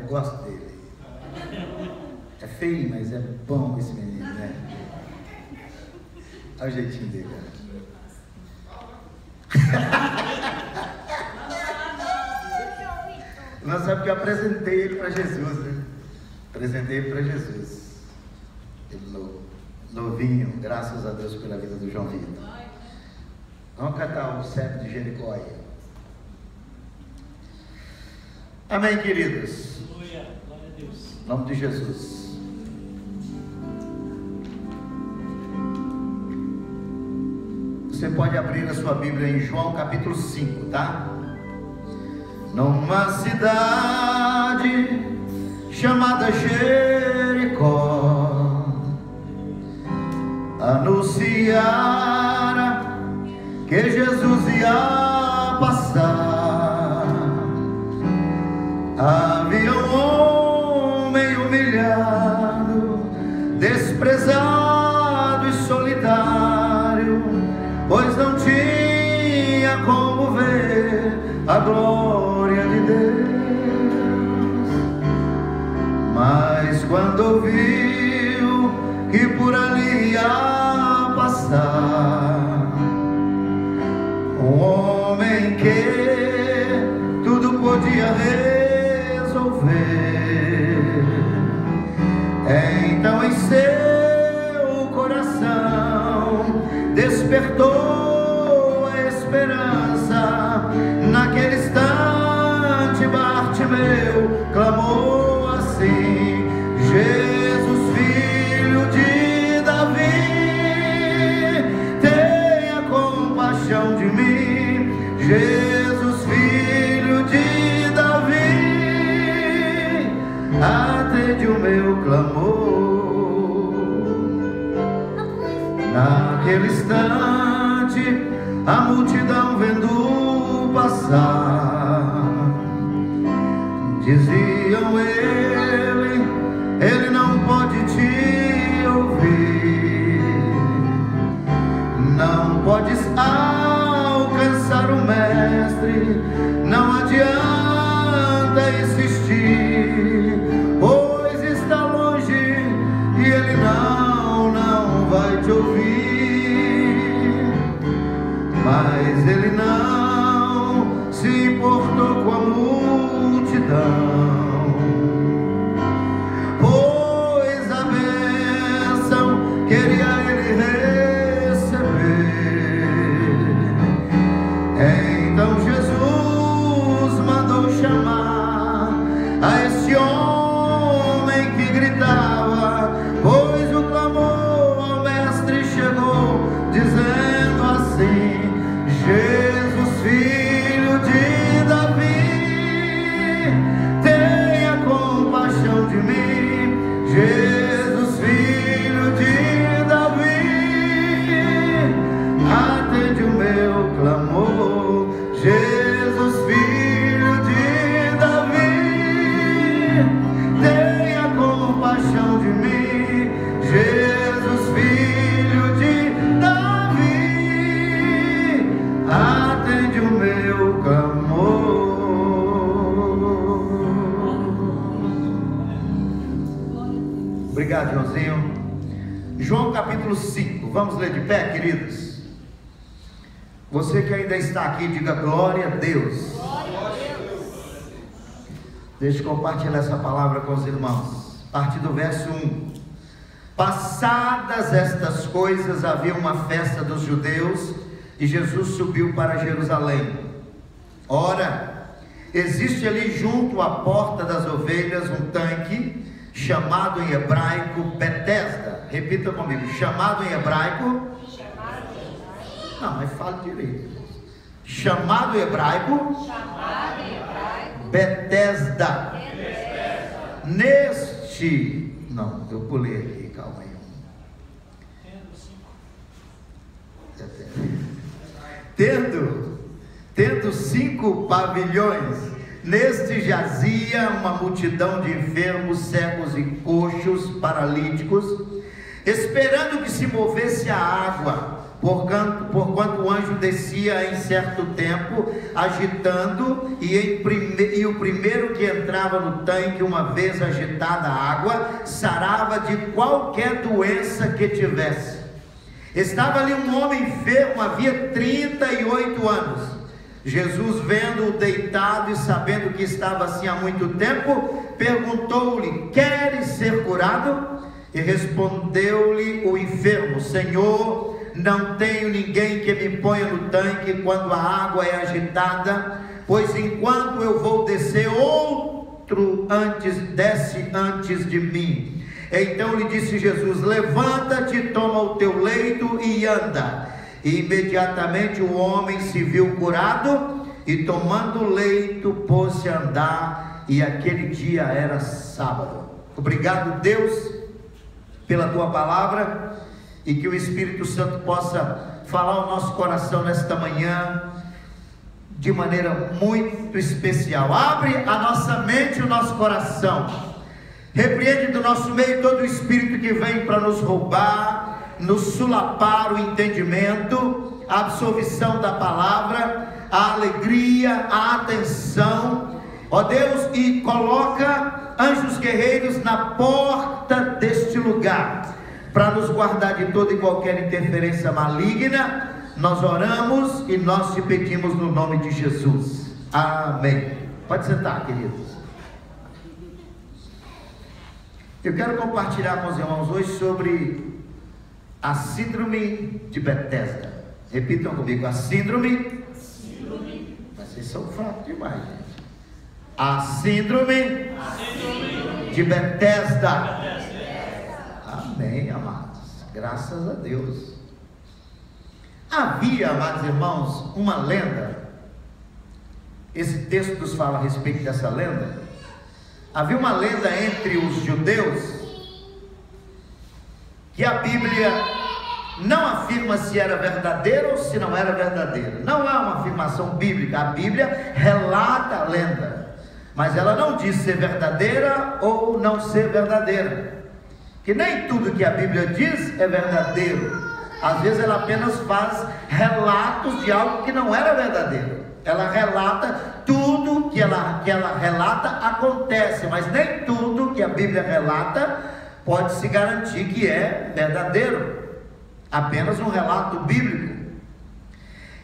gosto dele. É feio, mas é bom esse menino, né? Olha o jeitinho dele, né? Não sabe que eu apresentei ele para Jesus, né? Apresentei ele para Jesus. Ele novinho, graças a Deus pela vida do João Vitor. Vamos cantar o cego de Jericó aí. Amém, queridos? Glória a Deus. Em nome de Jesus. Você pode abrir a sua Bíblia em João capítulo 5, tá? Numa cidade chamada Jericó, anunciara que Jesus ia passar. Havia um homem humilhado, desprezado e solitário, pois não tinha como ver a glória de Deus. Mas quando ouviu que por ali ia passar um homem que tudo podia resolver, então em seu coração despertou a esperança. Naquele instante Bartimeu clamou assim: Jesus, filho de Davi, tenha compaixão de mim. Jesus, filho de Davi, atende o meu clamor. Naquele instante a multidão vendo passar, diziam ele não pode te ouvir, não podes alcançar o mestre, não adianta insistir, pois está longe e ele não vai te ouvir. Mas ele não se importou com a multidão, pois a bênção queria ele receber. Então Jesus mandou chamar a esse homem que gritava, pois o clamor ao mestre chegou, dizendo assim: Jesus, filho de Davi, tenha compaixão de mim. Jesus, filho de Davi, atende o meu clamor. Jesus, filho de Davi, tenha compaixão de mim. Jesus, filho de Davi, atende o meu clamor. Obrigado, Joãozinho. João capítulo 5, vamos ler de pé, queridos? Você que ainda está aqui, diga glória a Deus. Glória a Deus. Deixa eu compartilhar essa palavra com os irmãos. A partir do verso 1. Passadas estas coisas, havia uma festa dos judeus e Jesus subiu para Jerusalém. Ora, existe ali junto à porta das ovelhas um tanque, chamado em hebraico Betesda. Repita comigo: chamado em hebraico. Não, mas fale direito. Chamado em hebraico. Betesda. Neste. Não, eu pulei aqui, calma aí. Tendo 5 pavilhões, neste jazia uma multidão de enfermos, cegos e coxos, paralíticos, esperando que se movesse a água, porquanto o anjo descia em certo tempo, agitando, e o primeiro que entrava no tanque, uma vez agitada a água, sarava de qualquer doença que tivesse. Estava ali um homem enfermo, havia 38 anos. Jesus, vendo-o deitado e sabendo que estava assim há muito tempo, perguntou-lhe: queres ser curado? E respondeu-lhe o enfermo: Senhor, não tenho ninguém que me ponha no tanque quando a água é agitada, pois enquanto eu vou descer, outro desce antes de mim. Então lhe disse Jesus: levanta-te, toma o teu leito e anda. E imediatamente o homem se viu curado, e tomando o leito, pôs-se a andar, e aquele dia era sábado. Obrigado, Deus, pela tua palavra, e que o Espírito Santo possa falar ao nosso coração nesta manhã de maneira muito especial. Abre a nossa mente e o nosso coração, repreende do nosso meio todo o espírito que vem para nos roubar, nos sulapar o entendimento, a absorção da palavra, a alegria, a atenção, ó Deus, e coloca anjos guerreiros na porta deste lugar, para nos guardar de toda e qualquer interferência maligna. Nós oramos e nós te pedimos no nome de Jesus, amém. Pode sentar, queridos. Eu quero compartilhar com os irmãos hoje sobre a síndrome de Betesda. Repitam comigo: a síndrome. Mas vocês são fracos demais, gente. A síndrome de Betesda. Amém, amados, graças a Deus. Havia, amados irmãos, uma lenda. Esse texto nos fala a respeito dessa lenda. Havia uma lenda entre os judeus, que a Bíblia não afirma se era verdadeira ou se não era verdadeira. Não é uma afirmação bíblica. A Bíblia relata a lenda, mas ela não diz ser verdadeira ou não ser verdadeira, que nem tudo que a Bíblia diz é verdadeiro. Às vezes ela apenas faz relatos de algo que não era verdadeiro. Ela relata tudo que ela relata acontece, mas nem tudo que a Bíblia relata pode se garantir que é verdadeiro. Apenas um relato bíblico.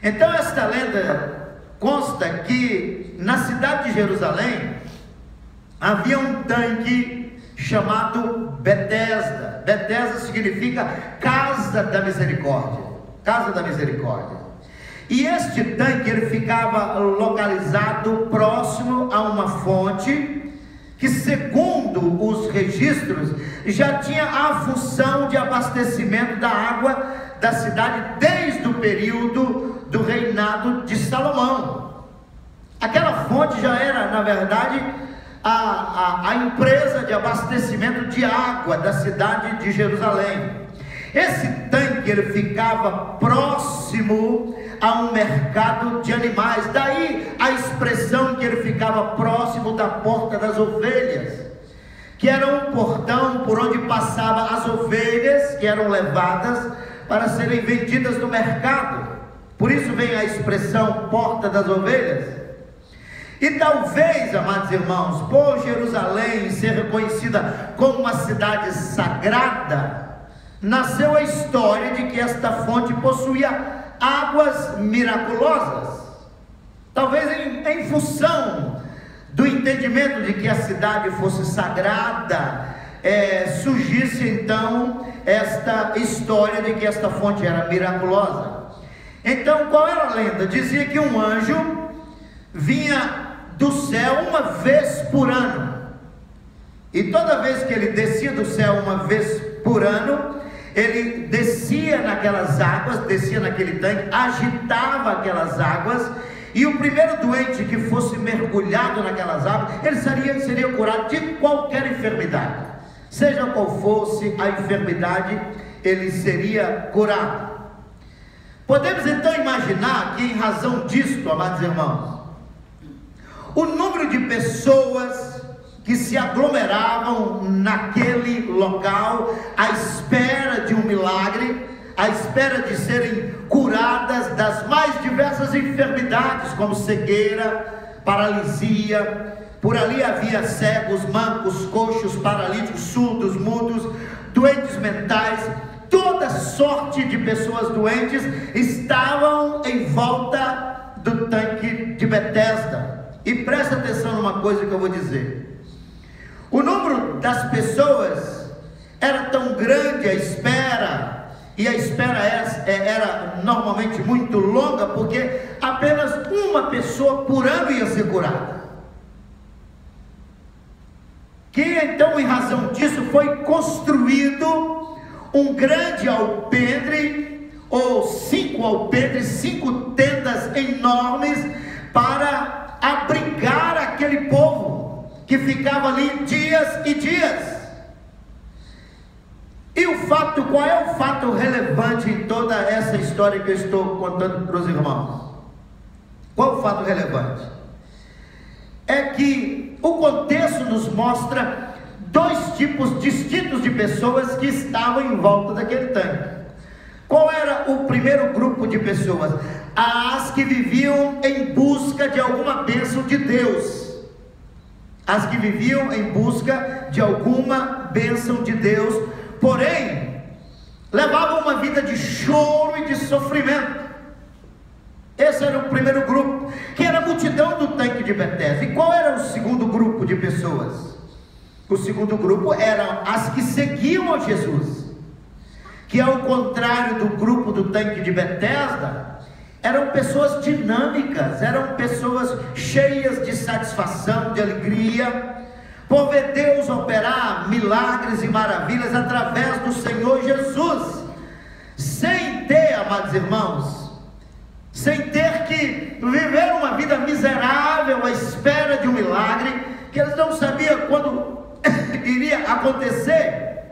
Então esta lenda consta que na cidade de Jerusalém havia um tanque chamado Betesda. Betesda significa casa da misericórdia. Casa da misericórdia. E este tanque ele ficava localizado próximo a uma fonte que, segundo os registros, já tinha a função de abastecimento da água da cidade desde o período do reinado de Salomão. Aquela fonte já era, na verdade, a empresa de abastecimento de água da cidade de Jerusalém. Esse tanque ele ficava próximo a um mercado de animais, daí a expressão que ele ficava próximo da porta das ovelhas, que era um portão por onde passavam as ovelhas que eram levadas para serem vendidas no mercado. Por isso vem a expressão porta das ovelhas. E talvez, amados irmãos, por Jerusalém ser reconhecida como uma cidade sagrada, nasceu a história de que esta fonte possuía águas miraculosas. Talvez em função do entendimento de que a cidade fosse sagrada, surgisse então esta história de que esta fonte era miraculosa. Então qual era a lenda? Dizia que um anjo vinha do céu uma vez por ano, e toda vez que ele descia do céu uma vez por ano, ele descia naquelas águas, descia naquele tanque, agitava aquelas águas, e o primeiro doente que fosse mergulhado naquelas águas, ele seria curado de qualquer enfermidade, seja qual fosse a enfermidade, ele seria curado. Podemos então imaginar que, em razão disto, amados irmãos, o número de pessoas que se aglomeravam naquele local à espera de um milagre, à espera de serem curadas das mais diversas enfermidades, como cegueira, paralisia. Por ali havia cegos, mancos, coxos, paralíticos, surdos, mudos, doentes mentais. Toda sorte de pessoas doentes estavam em volta do tanque de Betesda. E presta atenção numa coisa que eu vou dizer. O número das pessoas era tão grande, a espera era normalmente muito longa, porque apenas uma pessoa por ano ia ser curada. Que então, em razão disso, foi construído um grande alpendre, ou 5 alpendres, 5 tendas enormes, para abrigar aquele povo que ficava ali dias e dias. E qual é o fato relevante em toda essa história que eu estou contando para os irmãos? Qual é o fato relevante? É que o contexto nos mostra 2 tipos distintos de pessoas que estavam em volta daquele tanque. Qual era o primeiro grupo de pessoas? As que viviam em busca de alguma bênção de Deus. As que viviam em busca de alguma bênção de Deus, porém, levavam uma vida de choro e de sofrimento. Esse era o primeiro grupo, que era a multidão do tanque de Betesda. E qual era o segundo grupo de pessoas? O segundo grupo eram as que seguiam a Jesus, que ao contrário do grupo do tanque de Betesda, eram pessoas dinâmicas, eram pessoas cheias de satisfação, de alegria, por ver Deus operar milagres e maravilhas através do Senhor Jesus, sem ter, amados irmãos, sem ter que viver uma vida miserável à espera de um milagre, que eles não sabiam quando iria acontecer.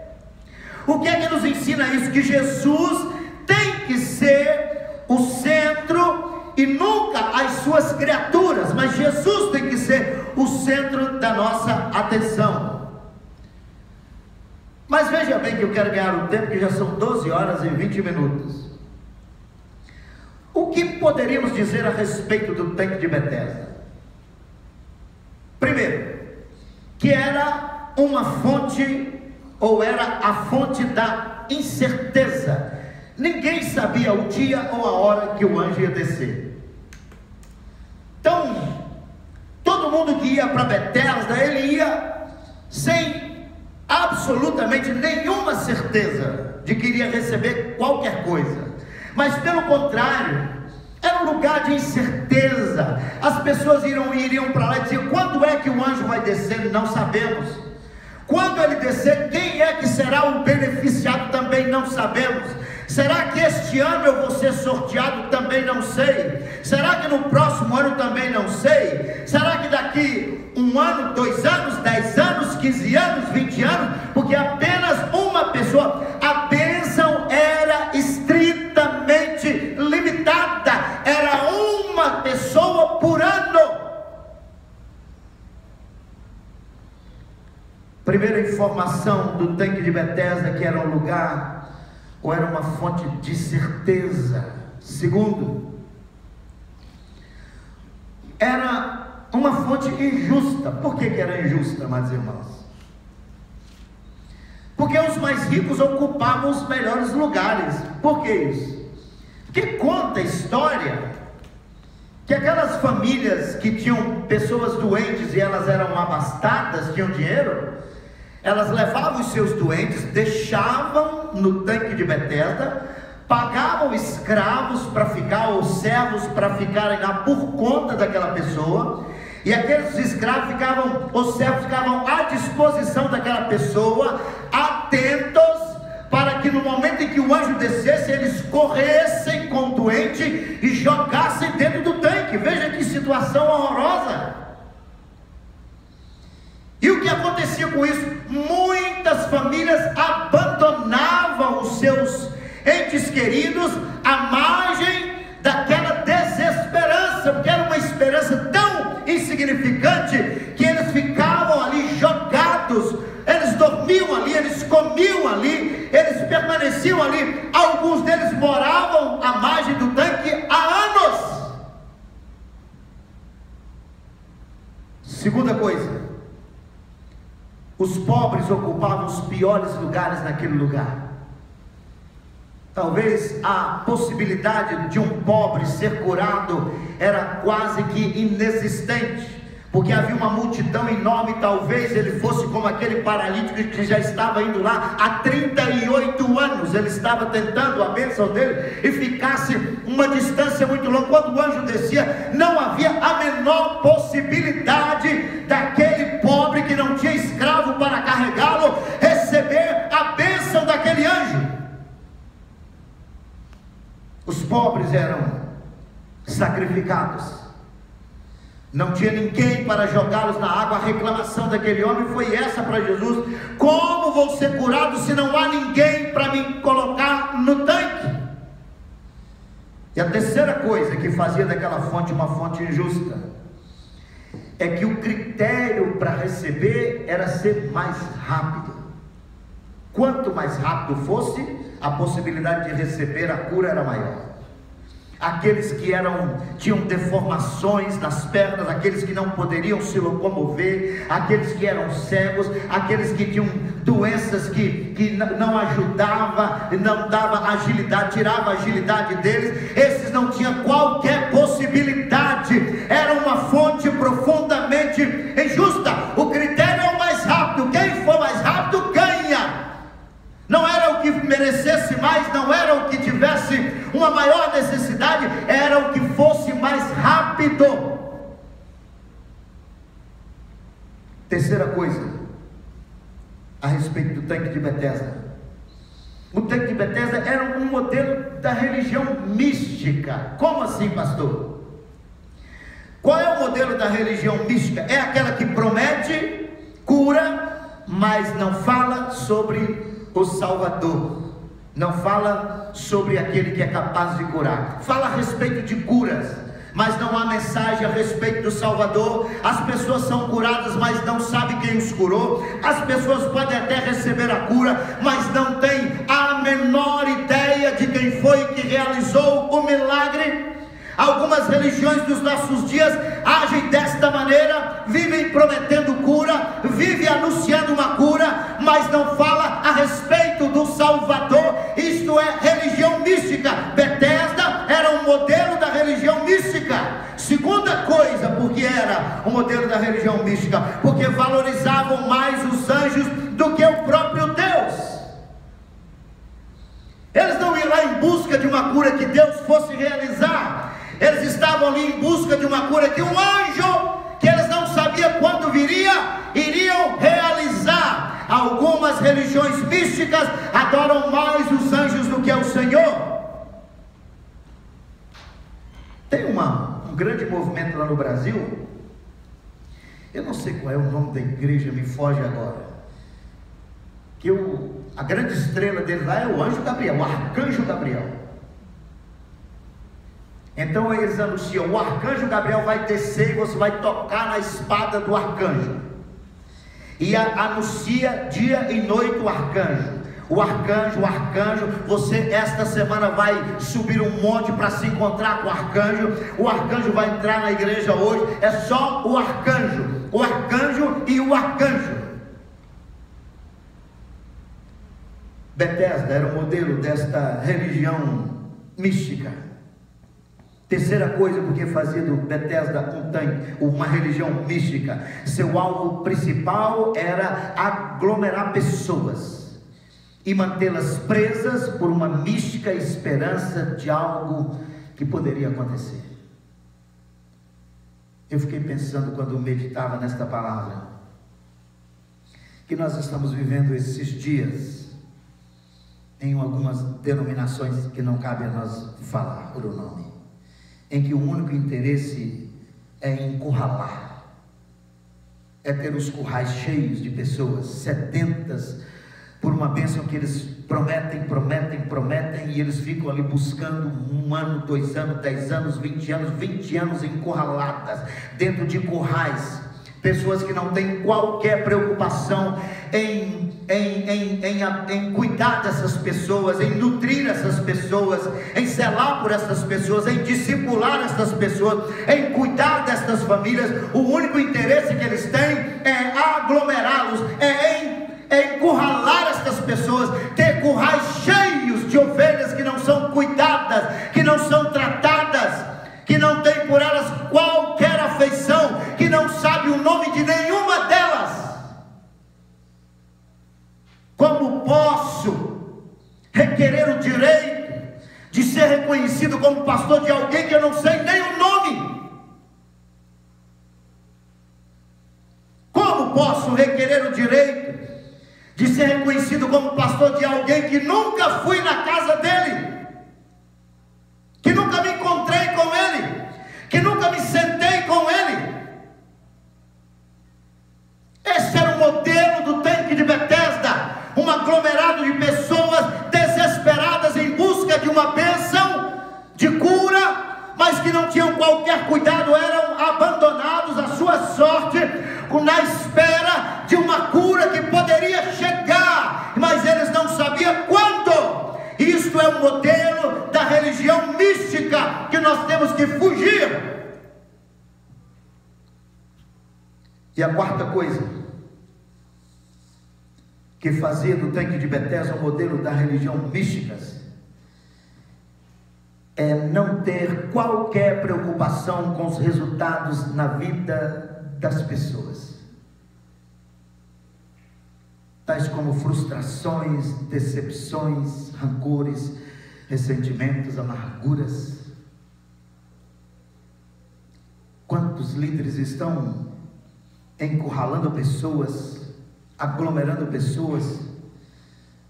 O que é que nos ensina isso? Que Jesus tem que ser o centro e nunca as suas criaturas, mas Jesus tem que ser o centro da nossa atenção. Mas veja bem que eu quero ganhar o tempo, que já são 12 horas e 20 minutos. O que poderíamos dizer a respeito do tanque de Betesda? Primeiro, que era uma fonte, ou era a fonte da incerteza. Ninguém sabia o dia ou a hora que o anjo ia descer. Então, todo mundo que ia para Betesda, ele ia sem absolutamente nenhuma certeza de que iria receber qualquer coisa. Mas pelo contrário, era um lugar de incerteza. As pessoas iriam para lá e diziam: quando é que o anjo vai descer? Não sabemos. Quando ele descer, quem é que será o beneficiado? Também não sabemos. Será que este ano eu vou ser sorteado? Também não sei. Será que no próximo ano? Também não sei. Será que daqui 1 ano, 2 anos, 10 anos, 15 anos, 20 anos? Porque apenas uma pessoa, a bênção era estritamente limitada, era uma pessoa por ano. Primeira informação do tanque de Betesda, que era um lugar, ou era uma fonte de certeza. Segundo, era uma fonte injusta. Por que era injusta, meus irmãos? Porque os mais ricos ocupavam os melhores lugares. Por que isso? Porque conta a história que aquelas famílias que tinham pessoas doentes e elas eram abastadas, tinham dinheiro, elas levavam os seus doentes, deixavam no tanque de Betesda, pagavam escravos para ficar, ou servos para ficarem lá por conta daquela pessoa, e aqueles escravos ficavam, os servos ficavam à disposição daquela pessoa, atentos, para que no momento em que o anjo descesse, eles corressem com o doente e jogassem dentro do tanque. Veja que situação horrorosa. E o que acontecia com isso? Muitas famílias abandonavam os seus entes queridos à margem daquela desesperança, porque era uma esperança tão insignificante que eles ficavam ali jogados, eles dormiam ali, eles comiam ali, eles permaneciam ali, alguns deles usavam a margem do tanque há anos. Segunda coisa, os pobres ocupavam os piores lugares naquele lugar. Talvez a possibilidade de um pobre ser curado era quase que inexistente, porque havia uma multidão enorme. Talvez ele fosse como aquele paralítico que já estava indo lá há 38 anos, ele estava tentando a bênção dele e ficasse uma distância muito longa. Quando o anjo descia, não havia a menor possibilidade daquele pobre que não tinha escravo para carregá-lo receber a bênção daquele anjo. Os pobres eram sacrificados, não tinha ninguém para jogá-los na água. A reclamação daquele homem foi essa para Jesus: como vou ser curado se não há ninguém para me colocar no tanque? E a terceira coisa que fazia daquela fonte uma fonte injusta é que o critério para receber era ser mais rápido. Quanto mais rápido fosse, a possibilidade de receber a cura era maior. Aqueles que tinham deformações nas pernas, aqueles que não poderiam se locomover, aqueles que eram cegos, aqueles que tinham doenças que não ajudava, não dava agilidade, tirava a agilidade deles, esses não tinham qualquer possibilidade. Era uma fonte profundamente injusta. O critério é o mais rápido, quem for mais rápido ganha. Não era o que merecesse mais, não era o que tivesse uma maior necessidade, era o que fosse mais rápido. Terceira coisa, a respeito do tanque de Betesda. O tanque de Betesda era um modelo da religião mística. Como assim, pastor? Qual é o modelo da religião mística? É aquela que promete cura, mas não fala sobre o Salvador, não fala sobre aquele que é capaz de curar. Fala a respeito de curas, mas não há mensagem a respeito do Salvador. As pessoas são curadas, mas não sabem quem os curou. As pessoas podem até receber a cura, mas não têm a menor ideia de quem foi que realizou o milagre. Algumas religiões dos nossos dias agem desta maneira, vivem prometendo cura, vivem anunciando uma cura, mas não fala a respeito do Salvador. Isto é religião mística. Betesda era um modelo da religião mística. Segunda coisa, porque era o modelo da religião mística, porque valorizavam mais os anjos do que o próprio Deus. Eles não iam lá em busca de uma cura que Deus fosse realizar. Eles estavam ali em busca de uma cura que um anjo, que eles não sabiam quando viria, iriam realizar. Algumas religiões místicas adoram mais os anjos do que o Senhor. Tem um grande movimento lá no Brasil, eu não sei qual é o nome da igreja, me foge agora, que a grande estrela deles lá é o anjo Gabriel, o arcanjo Gabriel. Então eles anunciam: o arcanjo Gabriel vai descer e você vai tocar na espada do arcanjo. E anuncia dia e noite o arcanjo. O arcanjo, você esta semana vai subir um monte para se encontrar com o arcanjo vai entrar na igreja hoje. É só o arcanjo e o arcanjo. Betesda era o modelo desta religião mística. Terceira coisa, porque fazia do Betesda um tanque, uma religião mística. Seu alvo principal era aglomerar pessoas e mantê-las presas por uma mística esperança de algo que poderia acontecer. Eu fiquei pensando quando meditava nesta palavra, que nós estamos vivendo esses dias em algumas denominações que não cabe a nós falar por o nome, em que o único interesse é encurralar, é ter os currais cheios de pessoas sedentas por uma bênção que eles prometem, e eles ficam ali buscando 1 ano, 2 anos, 10 anos, 20 anos encurraladas dentro de currais. Pessoas que não têm qualquer preocupação em em cuidar dessas pessoas, em nutrir essas pessoas, em zelar por essas pessoas, em discipular essas pessoas, em cuidar destas famílias. O único interesse que eles têm é aglomerá-los, é encurralar estas pessoas, ter currais cheios de ovelhas que não são cuidadas, que não são tratadas, que não tem por elas qualquer afeição, que não sabe o nome de nenhuma delas. Como posso requerer o direito de ser reconhecido como pastor de alguém que eu não sei nem o nome? Como posso requerer o direito de ser reconhecido como pastor de alguém que nunca fui na casa dele, que nunca me encontrei com ele, que nunca me sentei com ele? Esse era o modelo do tanque de Betesda, um aglomerado de pessoas desesperadas em busca de uma bênção de cura, mas que não tinham qualquer cuidado, eram abandonados à sua sorte, na espera de uma cura que poderia chegar, mas eles não sabiam quando. Isto é o modelo da religião mística que nós temos que fugir. E a quarta coisa que fazia do tanque de Betesda o modelo da religião mística é não ter qualquer preocupação com os resultados na vida das pessoas, tais como frustrações, decepções, rancores, ressentimentos, amarguras. Quantos líderes estão encurralando pessoas, aglomerando pessoas,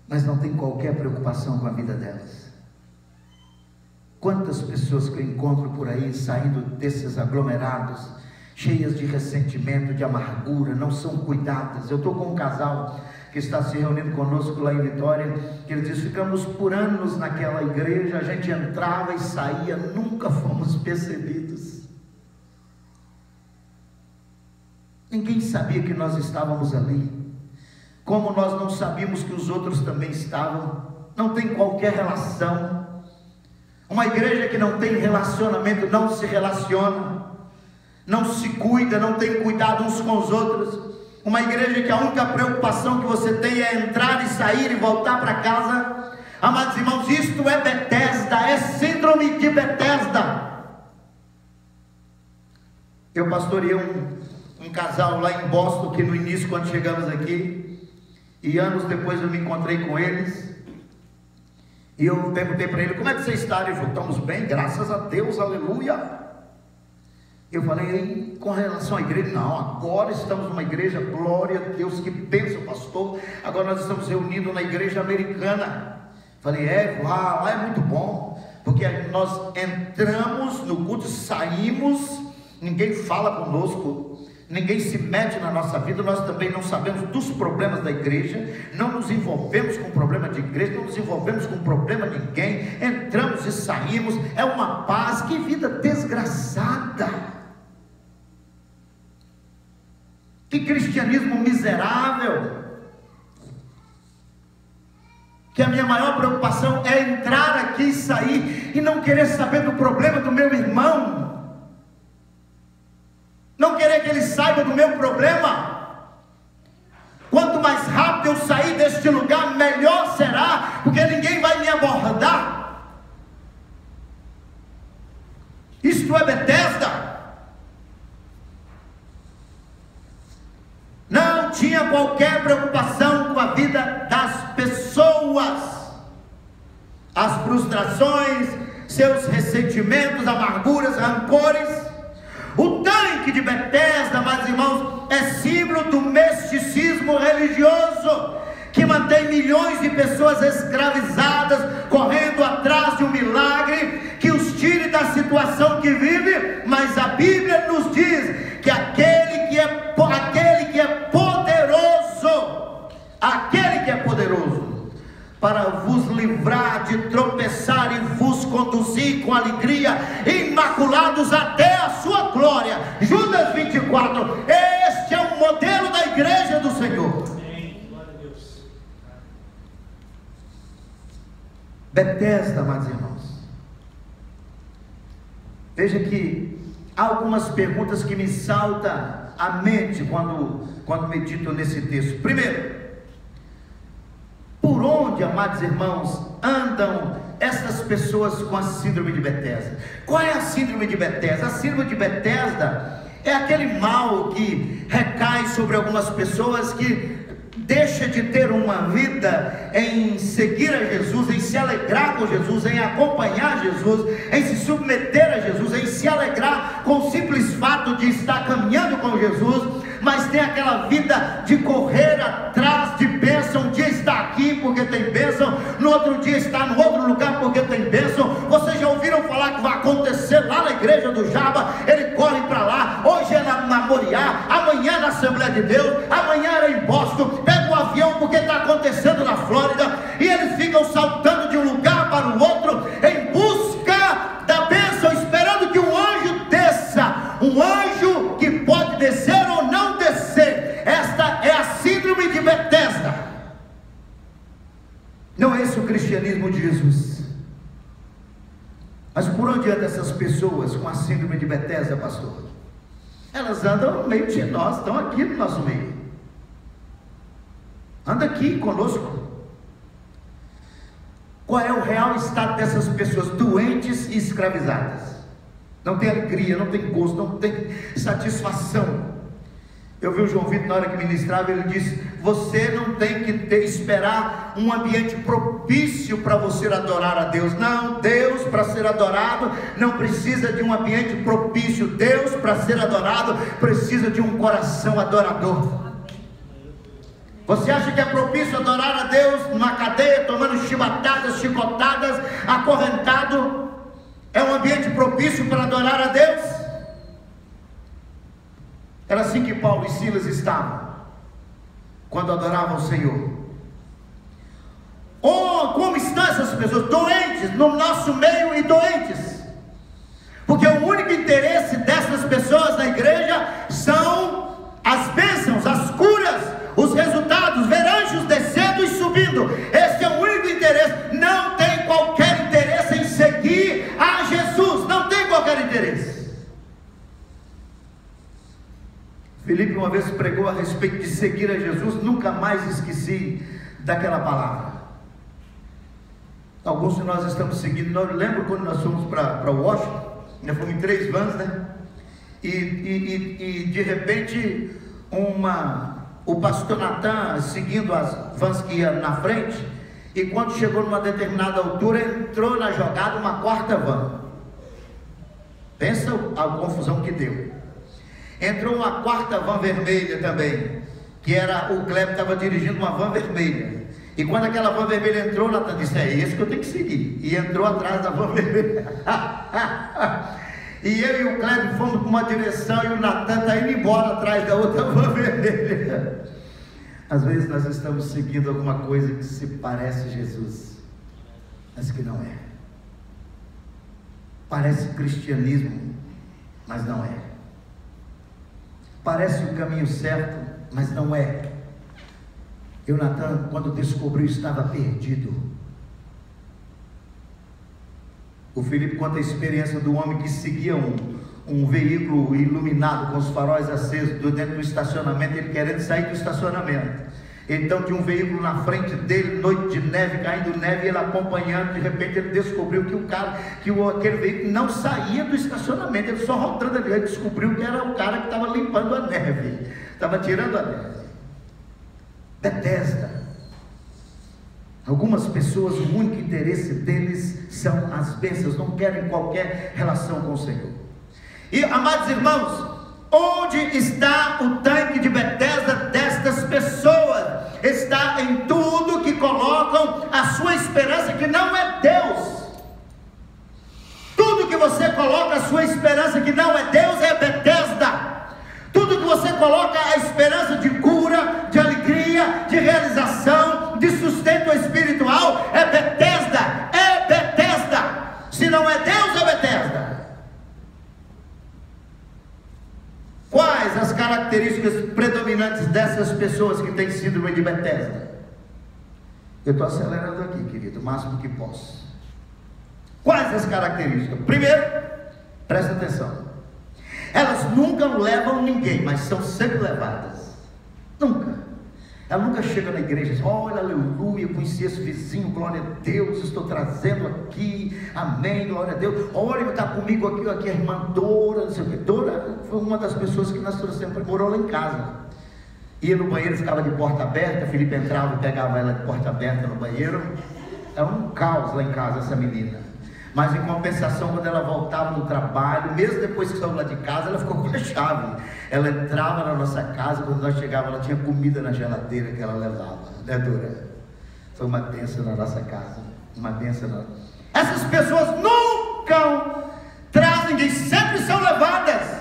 mas não tem qualquer preocupação com a vida delas? Quantas pessoas que eu encontro por aí saindo desses aglomerados, cheias de ressentimento, de amargura, não são cuidadas. Eu estou com um casal que está se reunindo conosco lá em Vitória, que ele diz: ficamos por anos naquela igreja, a gente entrava e saía, nunca fomos percebidos. Ninguém sabia que nós estávamos ali, como nós não sabíamos que os outros também estavam. Não tem qualquer relação. Uma igreja que não tem relacionamento não se relaciona, não se cuida, não tem cuidado uns com os outros. Uma igreja que a única preocupação que você tem é entrar e sair e voltar para casa. Amados irmãos, isto é Betesda, é síndrome de Betesda. Eu pastoreei um casal lá em Boston, que no início, quando chegamos aqui, e anos depois eu me encontrei com eles, e eu perguntei para ele: como é que vocês estão? Ele falou: estamos bem, graças a Deus, aleluia. Eu falei: com relação à igreja, não, agora estamos numa igreja, glória a Deus, que bênção, pastor, agora nós estamos reunidos na igreja americana. Falei: lá é muito bom, porque nós entramos no culto, saímos, ninguém fala conosco, ninguém se mete na nossa vida, nós também não sabemos dos problemas da igreja, não nos envolvemos com problema de igreja, não nos envolvemos com problema de ninguém, entramos e saímos, é uma paz. Que vida desgraçada, que cristianismo miserável, que a minha maior preocupação é entrar aqui e sair, e não querer saber do problema do meu irmão, não querer que ele saiba do meu problema. Quanto mais rápido eu sair deste lugar, melhor será, porque ninguém vai me abordar. Isto é Betesda. Não tinha qualquer preocupação com a vida das pessoas, as frustrações, seus ressentimentos, amarguras, rancores. O tanque de Betesda, meus irmãos, é símbolo do misticismo religioso, que mantém milhões de pessoas escravizadas, correndo atrás de um milagre que os tire da situação que vive. Mas a Bíblia nos diz que aquele que é poderoso para vos livrar de tropeçar e vos conduzir com alegria, imaculados até a sua glória. Judas 24, este é o modelo da igreja do Senhor. Amém. Glória a Deus. Betesda, amados irmãos. Veja que há algumas perguntas que me saltam à mente quando medito nesse texto. Primeiro, por onde, amados irmãos, andam essas pessoas com a síndrome de Betesda? Qual é a síndrome de Betesda? A síndrome de Betesda é aquele mal que recai sobre algumas pessoas que deixa de ter uma vida em seguir a Jesus, em se alegrar com Jesus, em acompanhar Jesus, em se submeter a Jesus, em se alegrar com o simples fato de estar caminhando com Jesus, mas tem aquela vida de correr atrás de bênção. Um dia está aqui porque tem bênção, no outro dia está no outro lugar porque tem bênção. Vocês já ouviram falar que vai acontecer lá na igreja do Jaba? Ele corre para lá, hoje é na Moriá, amanhã na Assembleia de Deus, amanhã era em Boston, pega o avião porque está acontecendo na Flórida, e eles ficam saltando de um lugar para o outro, em busca da bênção, esperando que um anjo desça, um anjo que pode descer ou não descer. Esta é a síndrome de Betesda. Não é esse o cristianismo de Jesus. Mas por onde andam essas pessoas com a síndrome de Betesda, pastor? Elas andam no meio de nós, estão aqui no nosso meio. Anda aqui conosco. Qual é o real estado dessas pessoas? Doentes e escravizadas. Não tem alegria, não tem gosto, não tem satisfação. Eu vi o João Vitor na hora que ministrava, ele disse: você não tem que esperar um ambiente propício para você adorar a Deus. Não, Deus para ser adorado não precisa de um ambiente propício. Deus para ser adorado precisa de um coração adorador. Você acha que é propício adorar a Deus numa cadeia, tomando chibatadas, chicotadas, acorrentado? É um ambiente propício para adorar a Deus? Era assim que Paulo e Silas estavam quando adoravam o Senhor. Oh, como estão essas pessoas? Doentes, no nosso meio, e doentes, porque o único interesse dessas pessoas na igreja são as bênçãos, as curas, os resultados, ver anjos descendo e subindo. Esse é o único interesse. Não tem qualquer interesse em seguir a Jesus, não tem qualquer interesse. Filipe uma vez pregou a respeito de seguir a Jesus, nunca mais esqueci daquela palavra. Alguns de nós estamos seguindo. Eu lembro quando nós fomos para Washington, nós fomos em 3 vans, né? E de repente o pastor Natan seguindo as vans que iam na frente, e quando chegou numa determinada altura, entrou na jogada uma 4ª van. Pensa a confusão que deu. Entrou uma 4ª van vermelha também, que era o Kleber estava dirigindo uma van vermelha. E quando aquela van vermelha entrou, Natan disse: é esse que eu tenho que seguir. E entrou atrás da van vermelha. E eu e o Kleber fomos para uma direção, e o Natan está indo embora atrás da outra van vermelha. Às vezes nós estamos seguindo alguma coisa que se parece Jesus, mas que não é. Parece cristianismo, mas não é. Parece o caminho certo, mas não é. Eu, Natan, quando descobriu, estava perdido. O Filipe conta a experiência do homem que seguia um veículo iluminado com os faróis acesos dentro do estacionamento, ele querendo sair do estacionamento. Então tinha um veículo na frente dele, noite de neve, caindo neve, e ele acompanhando. De repente ele descobriu que aquele veículo não saía do estacionamento, ele só rodando ali. Ele descobriu que era o cara que estava limpando a neve, estava tirando a neve. Betesda. Algumas pessoas, o único interesse deles são as bênçãos, não querem qualquer relação com o Senhor. E, amados irmãos, onde está o tanque de Betesda destas pessoas? Está em tudo que colocam a sua esperança, que não é Deus. Tudo que você coloca a sua esperança que não é Deus é Betesda. Tudo que você coloca a esperança de cura, de alegria, de realização, de sustento espiritual é Betesda. É Betesda. Se não é Deus, é Betesda. Quais as características predominantes dessas pessoas que têm síndrome de Betesda? Eu estou acelerando aqui, querido, o máximo que posso. Quais as características? Primeiro, presta atenção. Elas nunca levam ninguém, mas são sempre levadas. Nunca. Ela nunca chega na igreja e diz: olha, aleluia, conheci esse vizinho, glória a Deus, estou trazendo aqui, amém, glória a Deus. Olha, está comigo aqui a irmã Dora, não sei o que. Dora foi uma das pessoas que nós trouxemos, morou lá em casa. Ia no banheiro, ficava de porta aberta, Felipe entrava e pegava ela de porta aberta no banheiro. Era um caos lá em casa essa menina. Mas em compensação, quando ela voltava do trabalho, mesmo depois que saiu lá de casa, ela ficou com a chave. Ela entrava na nossa casa, quando nós chegávamos, ela tinha comida na geladeira que ela levava, né, Dora? Foi uma bênção na nossa casa, uma bênção na... Essas pessoas nunca trazem ninguém, sempre são levadas.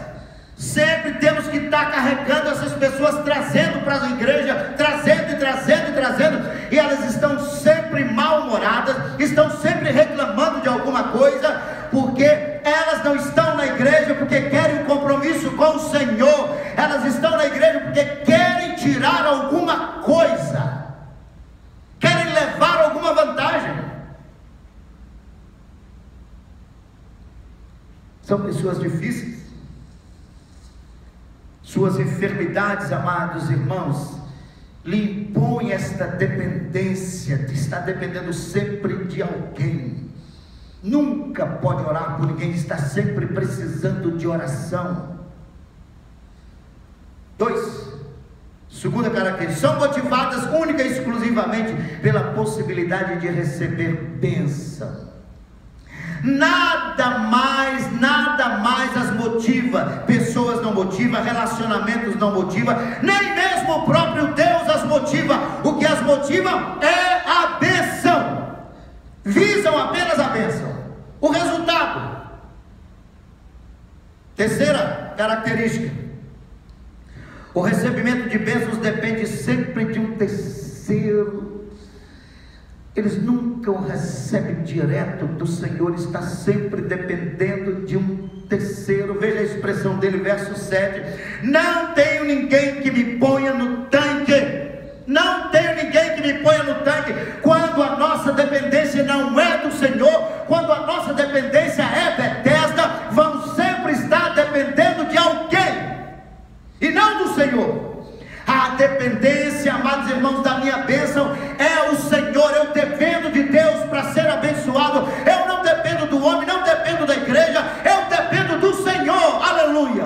Sempre temos que estar carregando essas pessoas, trazendo para a igreja, trazendo, e elas estão sempre mal-humoradas, estão sempre reclamando de alguma coisa, porque elas não estão na igreja porque querem um compromisso com o Senhor, elas estão na igreja porque querem tirar alguma coisa, querem levar alguma vantagem. São pessoas difíceis. Suas enfermidades, amados irmãos, lhe impõem esta dependência de estar dependendo sempre de alguém. Nunca pode orar por ninguém, está sempre precisando de oração. 2. Segunda característica: são motivadas única e exclusivamente pela possibilidade de receber bênção. Nada mais as motiva. Pessoas não motiva, relacionamentos não motiva, nem mesmo o próprio Deus as motiva. O que as motiva é a bênção. Visam apenas a bênção, o resultado. Terceira característica: o recebimento de bênçãos depende sempre de um terceiro. Eles nunca o recebem direto do Senhor, está sempre dependendo de um terceiro. Veja a expressão dele, verso 7: não tenho ninguém que me ponha no tanque. Não tenho ninguém que me ponha no tanque. Quando a nossa dependência não é do Senhor, quando a nossa dependência é Betesda, vamos sempre estar dependendo de alguém e não do Senhor. A dependência, amados irmãos, da minha bênção é o Senhor. Eu dependo de Deus para ser abençoado. Eu não dependo do homem, não dependo da igreja, eu dependo do Senhor. Aleluia.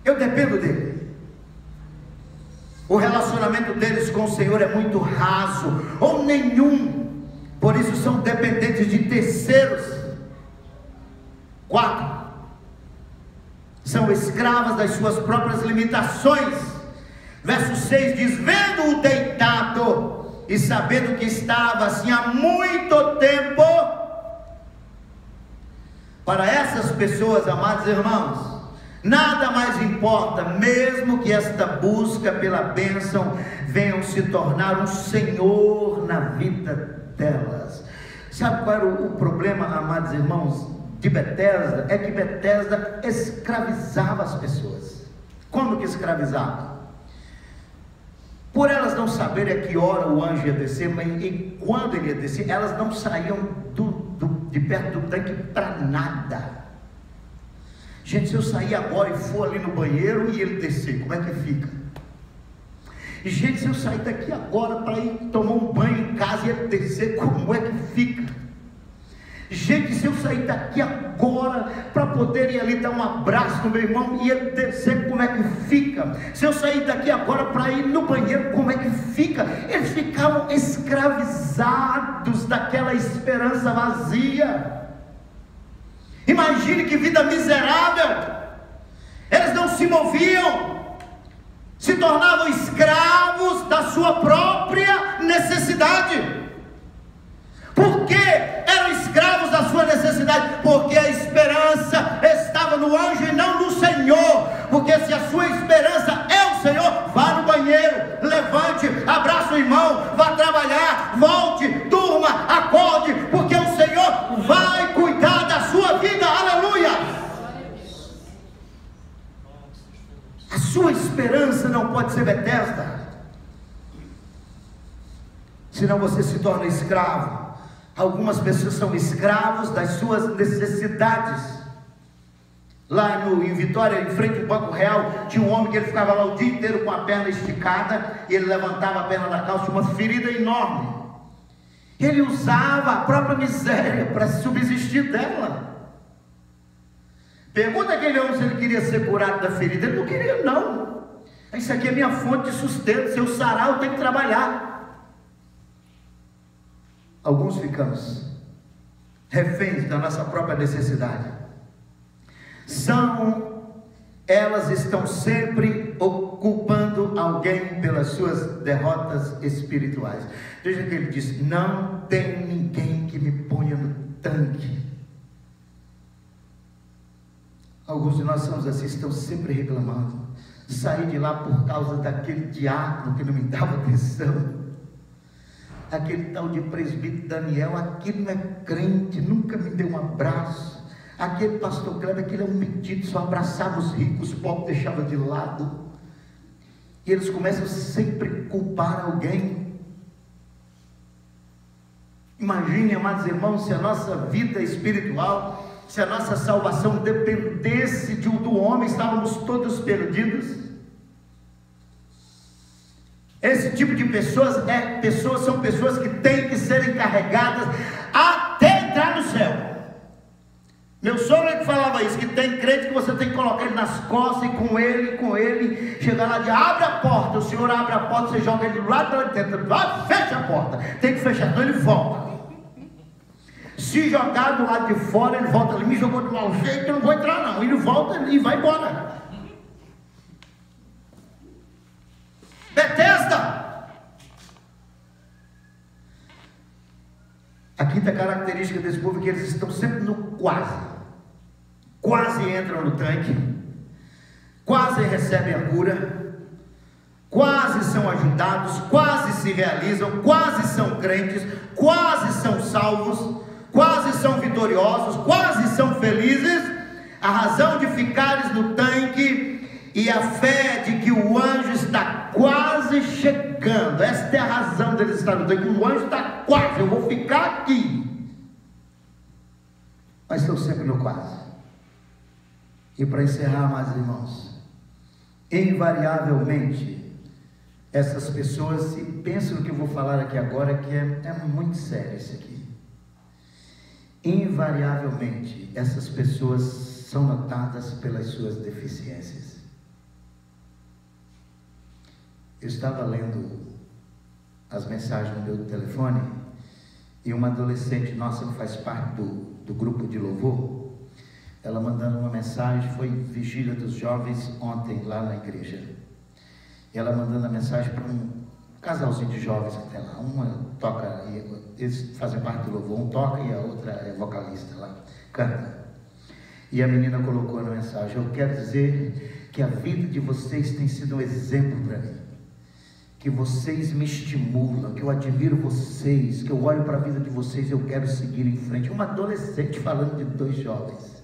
Eu dependo dele. O relacionamento deles com o Senhor é muito raso ou nenhum, por isso são dependentes de terceiros. 4. São escravas das suas próprias limitações. Verso 6 diz: vendo-o deitado e sabendo que estava assim há muito tempo. Para essas pessoas, amados irmãos, nada mais importa, mesmo que esta busca pela bênção venha se tornar um senhor na vida delas. Sabe qual era o problema, amados irmãos, de Betesda? É que Betesda escravizava as pessoas. Como que escravizava? Por elas não saberem a que hora o anjo ia descer, mas e quando ele ia descer, elas não saíam de perto do tanque para nada. Gente, se eu sair agora e for ali no banheiro e ele descer, como é que fica? E gente, se eu sair daqui agora para ir tomar um banho em casa e ele descer, como é que fica? Gente, se eu sair daqui agora para poder ir ali dar um abraço no meu irmão e ele descer, como é que fica? Se eu sair daqui agora para ir no banheiro, como é que fica? Eles ficavam escravizados daquela esperança vazia. Imagine que vida miserável. Eles não se moviam, se tornavam escravos da sua própria necessidade. Por que eram escravos da sua necessidade? Porque a esperança estava no anjo e não no Senhor. Porque se a sua esperança é o Senhor, vá no banheiro, levante, abraça o irmão, vá trabalhar, volte, durma, acorde, porque o Senhor vai cuidar da sua vida. Aleluia! A sua esperança não pode ser Betesda. senão você se torna escravo. Algumas pessoas são escravos das suas necessidades. Lá em Vitória, em frente ao Banco Real, tinha um homem que ele ficava lá o dia inteiro com a perna esticada, e ele levantava a perna da calça, uma ferida enorme. Ele usava a própria miséria para subsistir dela. Pergunta aquele homem se ele queria ser curado da ferida. Ele não queria, não. Isso aqui é minha fonte de sustento. Se eu sarar, eu tenho que trabalhar. Alguns ficamos reféns da nossa própria necessidade. Elas estão sempre ocupando alguém pelas suas derrotas espirituais. Veja que ele diz: não tem ninguém que me ponha no tanque. Alguns de nós somos assim, estão sempre reclamando. Saí de lá por causa daquele diácono que não me dava atenção. Aquele tal de presbítero Daniel, aquele não é crente, nunca me deu um abraço. Aquele pastor Kleber, aquele é um metido, só abraçava os ricos, os pobres deixava de lado. E eles começam sempre a culpar alguém. Imagine, amados irmãos, se a nossa vida espiritual, se a nossa salvação dependesse do homem, estávamos todos perdidos. Esse tipo de pessoas são pessoas que têm que ser encarregadas até entrar no céu. Meu sogro é que falava isso, que tem crente que você tem que colocar ele nas costas, e com ele, chegar lá de abre a porta, o Senhor abre a porta, você joga ele lá para dentro, fecha a porta, tem que fechar, então ele volta. Se jogar do lado de fora, ele volta ali, me jogou de mau jeito, eu não vou entrar não, ele volta e vai embora. Betesda! A quinta característica desse povo é que eles estão sempre no quase. Quase entram no tanque, quase recebem a cura, quase são ajudados, quase se realizam, quase são crentes, quase são salvos, quase são vitoriosos, quase são felizes. A razão de ficares no tanque e a fé de que o anjo está quase chegando, esta é a razão deles estarem no tanque. O anjo está quase, eu vou ficar aqui, mas estão sempre no quase. E para encerrar, meus irmãos, invariavelmente, essas pessoas, se pensam no que eu vou falar aqui agora, que é muito sério isso aqui. Invariavelmente, essas pessoas são notadas pelas suas deficiências. Eu estava lendo as mensagens no meu telefone, e uma adolescente nossa que faz parte do grupo de louvor, ela mandando uma mensagem, foi vigília dos jovens ontem lá na igreja, e ela mandando a mensagem para um casalzinho de jovens que tem lá, uma toca, eles fazem parte do louvor, um toca e a outra é vocalista lá, canta, e a menina colocou na mensagem: eu quero dizer que a vida de vocês tem sido um exemplo para mim, que vocês me estimulam, que eu admiro vocês, que eu olho para a vida de vocês e eu quero seguir em frente. Uma adolescente falando de dois jovens.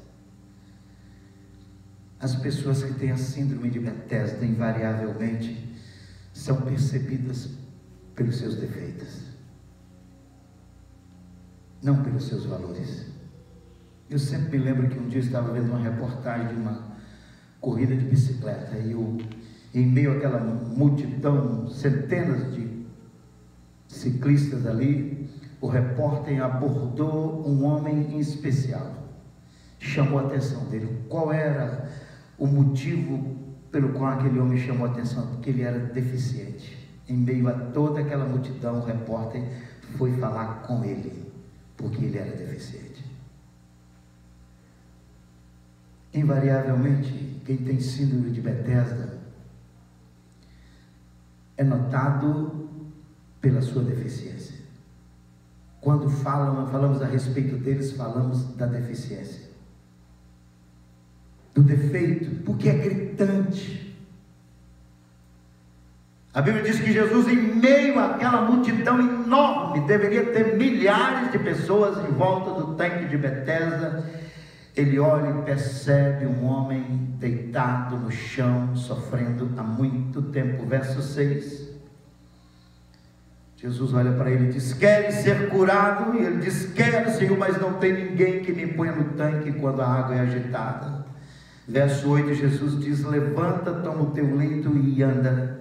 As pessoas que têm a síndrome de Betesda, invariavelmente, são percebidas pelos seus defeitos, não pelos seus valores. Eu sempre me lembro que um dia eu estava vendo uma reportagem de uma corrida de bicicleta, e eu, em meio àquela multidão, centenas de ciclistas ali, o repórter abordou um homem em especial, chamou a atenção dele. Qual era o motivo pelo qual aquele homem chamou a atenção? Porque ele era deficiente. Em meio a toda aquela multidão, o repórter foi falar com ele, porque ele era deficiente. Invariavelmente, quem tem síndrome de Betesda é notado pela sua deficiência. Quando falamos a respeito deles, falamos da deficiência, do defeito, porque é gritante. A Bíblia diz que Jesus, em meio àquela multidão enorme, deveria ter milhares de pessoas em volta do tanque de Betesda. Ele olha e percebe um homem deitado no chão, sofrendo há muito tempo. Verso 6, Jesus olha para ele e diz: queres ser curado? E ele diz: quero, Senhor, mas não tem ninguém que me ponha no tanque quando a água é agitada. Verso 8, Jesus diz: levanta, toma o teu leito e anda.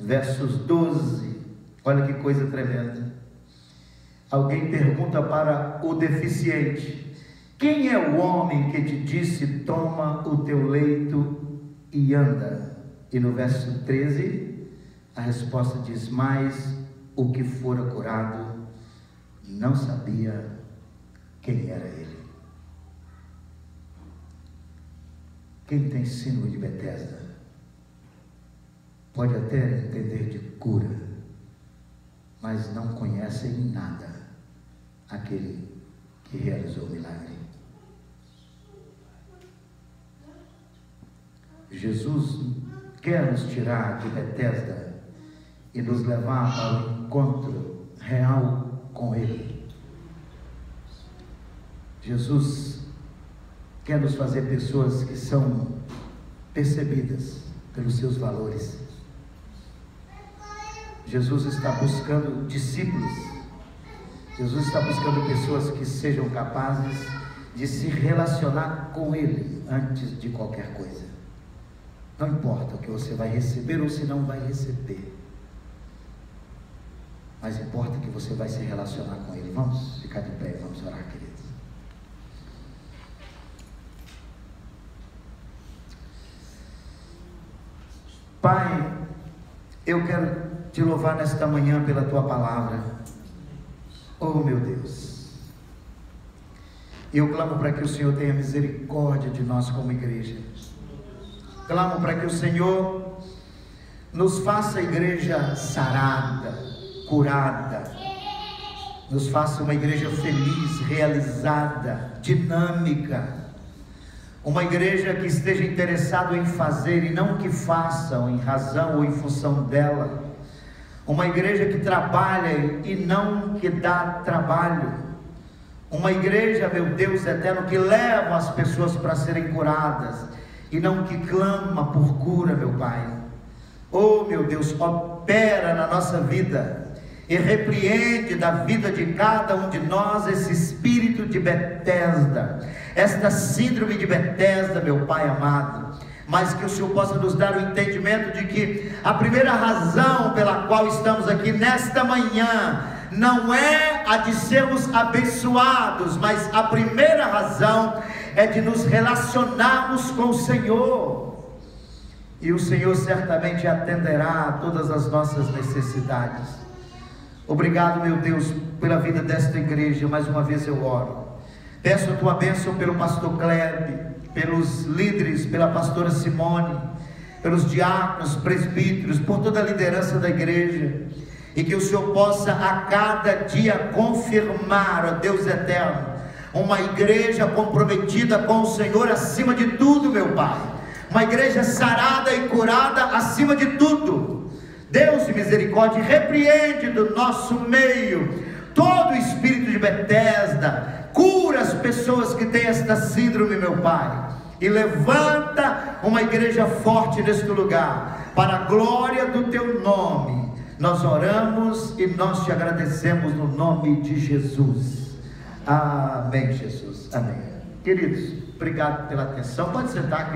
Versos 12, olha que coisa tremenda. Alguém pergunta para o deficiente: quem é o homem que te disse, toma o teu leito e anda? E no verso 13, a resposta diz: mas o que fora curado não sabia quem era ele. Quem tem síndrome de Betesda pode até entender de cura, mas não conhece em nada aquele que realizou o milagre. Jesus quer nos tirar de Betesda e nos levar para o encontro real com Ele. Jesus quer nos fazer pessoas que são percebidas pelos seus valores. Jesus está buscando discípulos. Jesus está buscando pessoas que sejam capazes de se relacionar com Ele antes de qualquer coisa. Não importa o que você vai receber ou se não vai receber, mas importa que você vai se relacionar com Ele. Vamos ficar de pé e vamos orar, queridos. Pai, eu quero te louvar nesta manhã pela Tua palavra. Oh meu Deus, eu clamo para que o Senhor tenha misericórdia de nós como igreja. Clamo para que o Senhor nos faça igreja sarada, curada, nos faça uma igreja feliz, realizada, dinâmica, uma igreja que esteja interessada em fazer e não que façam em razão ou em função dela, uma igreja que trabalha e não que dá trabalho, uma igreja, meu Deus eterno, que leva as pessoas para serem curadas e não que clama por cura, meu Pai. Oh meu Deus, opera na nossa vida e repreende da vida de cada um de nós esse espírito de Betesda, esta síndrome de Betesda, meu Pai amado. Mas que o Senhor possa nos dar o entendimento de que a primeira razão pela qual estamos aqui nesta manhã não é a de sermos abençoados, mas a primeira razão é de nos relacionarmos com o Senhor, e o Senhor certamente atenderá a todas as nossas necessidades. Obrigado, meu Deus, pela vida desta igreja. Mais uma vez eu oro, peço a Tua bênção pelo pastor Kleber, pelos líderes, pela pastora Simone, pelos diáconos, presbíteros, por toda a liderança da igreja, e que o Senhor possa a cada dia confirmar, ó Deus eterno, uma igreja comprometida com o Senhor acima de tudo, meu Pai, uma igreja sarada e curada acima de tudo. Deus de misericórdia, repreende do nosso meio todo o espírito de Betesda, cura as pessoas que têm esta síndrome, meu Pai, e levanta uma igreja forte neste lugar, para a glória do Teu nome. Nós oramos e nós Te agradecemos no nome de Jesus. Amém, Jesus, amém. Queridos, obrigado pela atenção. Pode sentar aqui.